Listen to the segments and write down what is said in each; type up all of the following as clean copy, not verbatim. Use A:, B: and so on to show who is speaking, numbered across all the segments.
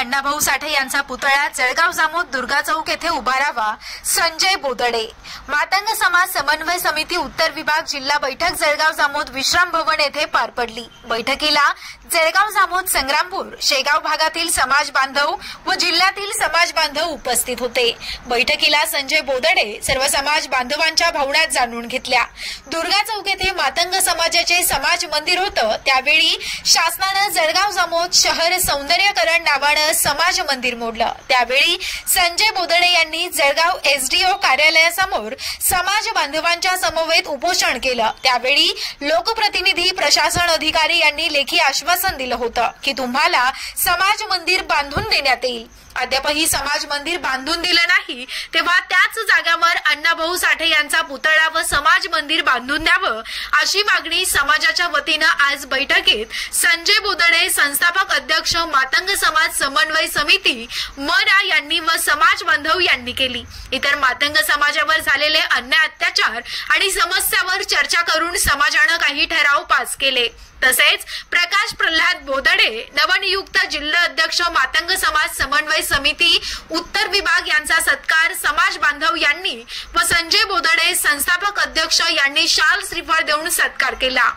A: अण्णाभाऊ साठे यांचा पुतळा जळगाव जामोद दुर्गा चौक येथे उभारावा, संजय बोदडे। मातंग समाज समन्वय समिती उत्तर विभाग जिल्हा बैठक जळगाव जामोद विश्राम भवन येथे पार पडली। बैठकीला जळगाव जामोद संग्रामपूर शेगाव भागातील समाज बांधव व जिल्ह्यातील समाज बांधव उपस्थित होते। बैठकीला संजय बोदडे सर्व समाज बांधवांच्या भावना जाणून घेतल्या। दुर्गा चौक येथे मातंग समाजाचे समाज मंदिर होतं, त्यावेळी शासनाने जळगाव जामोद शहर सौंदर्यकरण नावाने समाज मंदिर मोडलं। त्यावेळी संजय बोदडे यांनी जळगाव एसडीओ कार्यालयासमोर समाज बांधवांच्या समवेत उपोषण केलं। त्यावेळी लोकप्रतिनिधी प्रशासन अधिकारी यांनी लेखी आश्वासन दिलं होतं की तुम्हाला समाज मंदिर बांधून देण्यात येईल। अद्यापही समाज मंदिर बांधून दिलं नाही, तेव्हा त्याच जागेवर अण्णाभाऊ साठे यांचा पुतळा व समाज मंदिर बांधून द्यावं अशी मागणी समाजाच्या वतीनं आज बैठकीत संजय बोदडे संस्थापक अध्यक्ष मातंग समाज समन्वय समिती मरा यांनी व समाज बांधव यांनी केली। इतर मातंग समाजावर झालेले अन्याय अत्याचार आणि समस्यावर चर्चा करून समाजानं काही ठराव पास केले। तसेच प्रकाश प्रल्हाद बोदडे नवनियुक्त जिल्हा अध्यक्ष मातंग समाज समन्वय समिती उत्तर विभाग यांचा सत्कार समाज बांधव यांनी व संजय बोदडे संस्थापक अध्यक्ष यांनी शाल श्रीफळ देऊन सत्कार केला।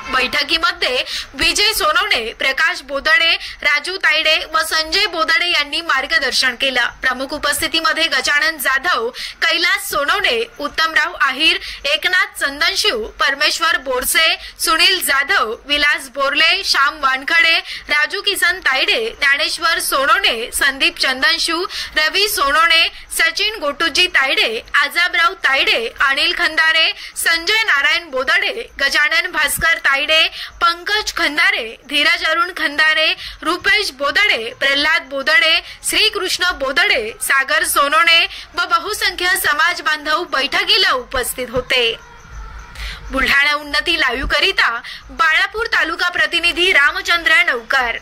A: बैठकीमध्ये विजय सोनवणे, प्रकाश बोदडे, राजू तायडे व संजय बोदडे यांनी मार्गदर्शन केलं। प्रमुख उपस्थितीमध्ये गजानन जाधव, कैलास सोनवणे, उत्तमराव आहिर, एकनाथ चंदनशिव, परमेश्वर बोरसे, सुनील जाधव, विलास बोरले, श्याम वानखडे, राजू किसन तायडे, ज्ञानेश्वर सोनवणे, संदीप चंदनशिव, रवी सोनवणे, सचिन गोटूजी तायडे, आजाबराव तायडे, अनिल खंदारे, संजय नारायण बोदडे, गजानन भास्कर तायडे, पंकज खंदारे, धीरज अरुण खंदारे, रुपेश बोदडे, प्रल्हाद बोदडे, श्रीकृष्ण बोदडे, सागर सोनवणे व बहुसंख्य समाज बांधव बैठकीला उपस्थित होते। बुलढाणा उन्नती लाईव्ह करिता बाळापूर तालुका प्रतिनिधी रामचंद्र नौकर।